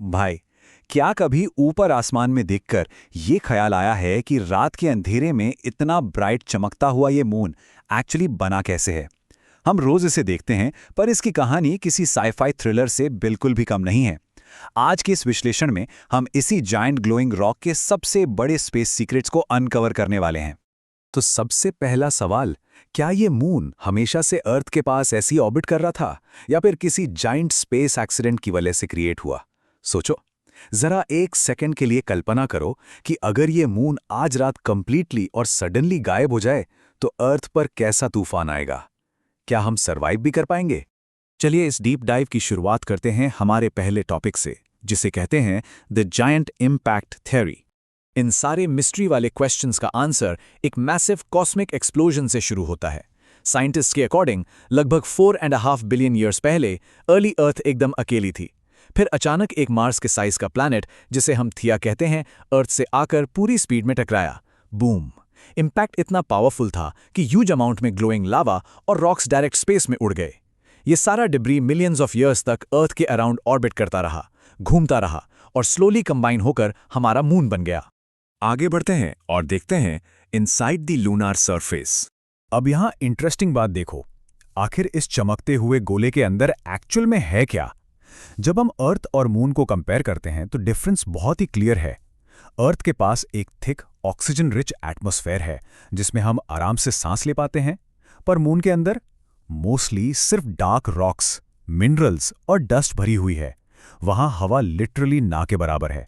भाई, क्या कभी ऊपर आसमान में देखकर ये ख्याल आया है कि रात के अंधेरे में इतना ब्राइट चमकता हुआ ये मून एक्चुअली बना कैसे है? हम रोज इसे देखते हैं, पर इसकी कहानी किसी साइफाई थ्रिलर से बिल्कुल भी कम नहीं है। आज के इस विश्लेषण में हम इसी जायंट ग्लोइंग रॉक के सबसे बड़े स्पेस सीक्रेट्स को अनकवर करने वाले हैं। तो सबसे पहला सवाल, क्या ये मून हमेशा से अर्थ के पास ऐसी ऑर्बिट कर रहा था, या फिर किसी जायंट स्पेस एक्सीडेंट की वजह से क्रिएट हुआ? सोचो, जरा एक सेकंड के लिए कल्पना करो कि अगर ये मून आज रात कंप्लीटली और सडनली गायब हो जाए तो अर्थ पर कैसा तूफान आएगा। क्या हम सरवाइव भी कर पाएंगे? चलिए इस डीप डाइव की शुरुआत करते हैं हमारे पहले टॉपिक से, जिसे कहते हैं द जायंट इम्पैक्ट थ्योरी। इन सारे मिस्ट्री वाले क्वेश्चंस का आंसर एक मैसिव कॉस्मिक एक्सप्लोजन से शुरू होता है। साइंटिस्ट के अकॉर्डिंग लगभग 4.5 बिलियन ईयर्स पहले अर्ली अर्थ एकदम अकेली थी। फिर अचानक एक मार्स के साइज का प्लैनेट, जिसे हम थिया कहते हैं, अर्थ से आकर पूरी स्पीड में टकराया। बूम! इम्पैक्ट इतना पावरफुल था कि ह्यूज अमाउंट में ग्लोइंग लावा और रॉक्स डायरेक्ट स्पेस में उड़ गए। ये सारा डिब्री मिलियंस ऑफ ईयर्स तक अर्थ के अराउंड ऑर्बिट करता रहा, घूमता रहा और स्लोली कंबाइन होकर हमारा मून बन गया। आगे बढ़ते हैं और देखते हैं इनसाइड द लूनार सरफेस। अब यहाँ इंटरेस्टिंग बात देखो, आखिर इस चमकते हुए गोले के अंदर एक्चुअल में है क्या? जब हम अर्थ और मून को कंपेयर करते हैं तो डिफरेंस बहुत ही क्लियर है। अर्थ के पास एक थिक ऑक्सीजन रिच एटमॉस्फेयर है जिसमें हम आराम से सांस ले पाते हैं, पर मून के अंदर मोस्टली सिर्फ डार्क रॉक्स, मिनरल्स और डस्ट भरी हुई है। वहां हवा लिटरली ना के बराबर है।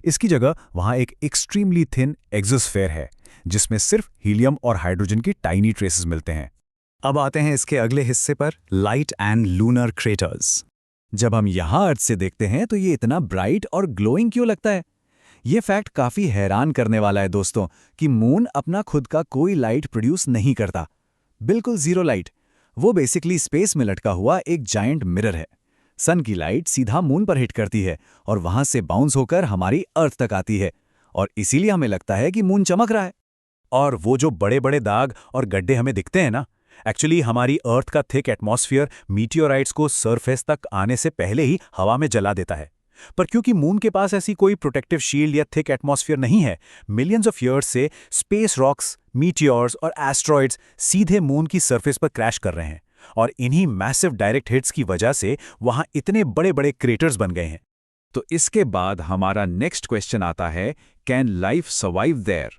इसकी जगह वहां एक एक्सट्रीमली थिन एक्सोस्फेयर है जिसमें सिर्फ हीलियम और हाइड्रोजन की टाइनी ट्रेसेस मिलते हैं। अब आते हैं इसके अगले हिस्से पर, लाइट एंड लूनर क्रेटर्स। जब हम यहां अर्थ से देखते हैं तो ये इतना ब्राइट और ग्लोइंग क्यों लगता है? ये फैक्ट काफी हैरान करने वाला है दोस्तों, कि मून अपना खुद का कोई लाइट प्रोड्यूस नहीं करता। बिल्कुल जीरो लाइट। वो बेसिकली स्पेस में लटका हुआ एक जायंट मिरर है। सन की लाइट सीधा मून पर हिट करती है और वहां से बाउंस होकर हमारी अर्थ तक आती है, और इसीलिए हमें लगता है कि मून चमक रहा है। और वो जो बड़े बड़े दाग और गड्ढे हमें दिखते हैं ना, एक्चुअली हमारी अर्थ का थिक एटमॉस्फेयर मीटियोराइट्स को सरफेस तक आने से पहले ही हवा में जला देता है। पर क्योंकि मून के पास ऐसी कोई प्रोटेक्टिव शील्ड या थिक एटमॉस्फेयर नहीं है, मिलियंस ऑफ ईयर्स से स्पेस रॉक्स, मीटियोर्स और एस्ट्रॉइड्स सीधे मून की सरफेस पर क्रैश कर रहे हैं, और इन्हीं मैसिव डायरेक्ट हिट्स की वजह से वहां इतने बड़े बड़े क्रेटर्स बन गए हैं। तो इसके बाद हमारा नेक्स्ट क्वेश्चन आता है, कैन लाइफ सर्वाइव देयर?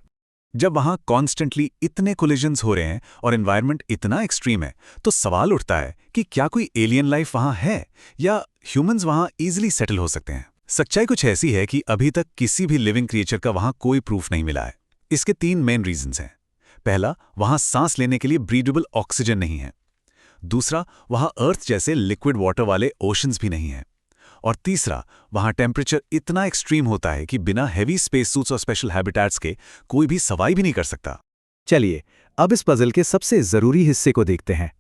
जब वहां कॉन्स्टेंटली इतने कोलिजन्स हो रहे हैं और एनवायरनमेंट इतना एक्सट्रीम है, तो सवाल उठता है कि क्या कोई एलियन लाइफ वहां है, या ह्यूमंस वहां इजीली सेटल हो सकते हैं? सच्चाई कुछ ऐसी है कि अभी तक किसी भी लिविंग क्रिएचर का वहां कोई प्रूफ नहीं मिला है। इसके 3 मेन रीजंस हैं। पहला, वहां सांस लेने के लिए ब्रीदेबल ऑक्सीजन नहीं है। दूसरा, वहां अर्थ जैसे लिक्विड वाटर वाले ओशंस भी नहीं हैं। और तीसरा, वहां टेम्परेचर इतना एक्सट्रीम होता है कि बिना हेवी स्पेस सूट्स और स्पेशल हैबिटेट्स के कोई भी सर्वाइव भी नहीं कर सकता। चलिए, अब इस पजल के सबसे जरूरी हिस्से को देखते हैं,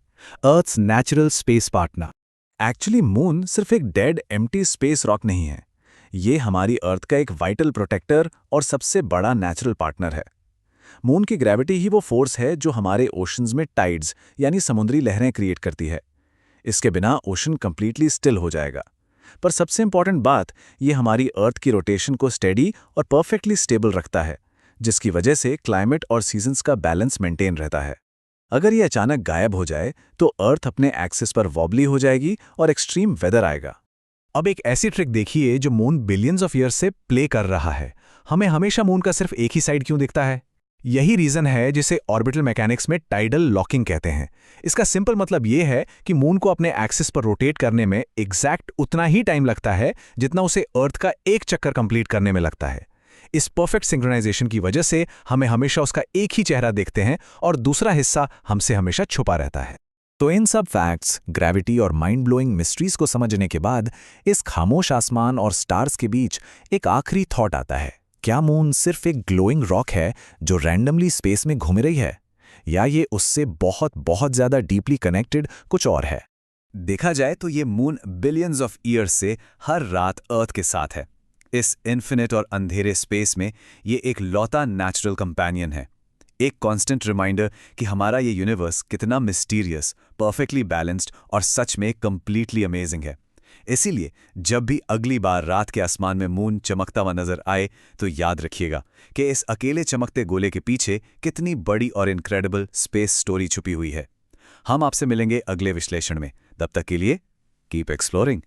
earth's natural space partner. Actually moon सिर्फ एक डेड एम्प्टी स्पेस रॉक नहीं है। ये हमारी अर्थ का एक वाइटल प्रोटेक्टर और सबसे बड़ा नेचुरल पार्टनर है। मून की ग्रेविटी ही वो फोर्स है जो हमारे ओशंस में टाइड्स यानी समुद्री लहरें क्रिएट करती है। इसके बिना ओशन कंप्लीटली स्टिल हो जाएगा। पर सबसे इंपॉर्टेंट बात, ये हमारी अर्थ की रोटेशन को स्टेडी और परफेक्टली स्टेबल रखता है, जिसकी वजह से क्लाइमेट और सीजन्स का बैलेंस मेंटेन रहता है। अगर ये अचानक गायब हो जाए तो अर्थ अपने एक्सिस पर वॉबली हो जाएगी और एक्सट्रीम वेदर आएगा। अब एक ऐसी ट्रिक देखिए जो मून बिलियंस ऑफ ईयर्स से प्ले कर रहा है। हमें हमेशा मून का सिर्फ एक ही साइड क्यों दिखता है? यही रीजन है जिसे ऑर्बिटल मैकेनिक्स में टाइडल लॉकिंग कहते हैं। इसका सिंपल मतलब यह है कि मून को अपने एक्सिस पर रोटेट करने में एग्जैक्ट उतना ही टाइम लगता है जितना उसे अर्थ का एक चक्कर कंप्लीट करने में लगता है। इस परफेक्ट सिंक्रोनाइजेशन की वजह से हमें हमेशा उसका एक ही चेहरा देखते हैं और दूसरा हिस्सा हमसे हमेशा छुपा रहता है। तो इन सब फैक्ट्स, ग्रेविटी और माइंड ब्लोइंग मिस्ट्रीज को समझने के बाद इस खामोश आसमान और स्टार्स के बीच एक आखिरी थॉट आता है, क्या मून सिर्फ एक ग्लोइंग रॉक है जो रैंडमली स्पेस में घूम रही है, या ये उससे बहुत बहुत ज्यादा डीपली कनेक्टेड कुछ और है? देखा जाए तो ये मून बिलियंस ऑफ ईयर्स से हर रात अर्थ के साथ है। इस इन्फिनिट और अंधेरे स्पेस में ये एक लौता नेचुरल कंपेनियन है, एक कांस्टेंट रिमाइंडर कि हमारा ये यूनिवर्स कितना मिस्टीरियस, परफेक्टली बैलेंस्ड और सच में कंप्लीटली अमेजिंग है। इसीलिए जब भी अगली बार रात के आसमान में मून चमकता हुआ नजर आए तो याद रखिएगा कि इस अकेले चमकते गोले के पीछे कितनी बड़ी और इनक्रेडिबल स्पेस स्टोरी छुपी हुई है। हम आपसे मिलेंगे अगले विश्लेषण में। तब तक के लिए कीप एक्सप्लोरिंग।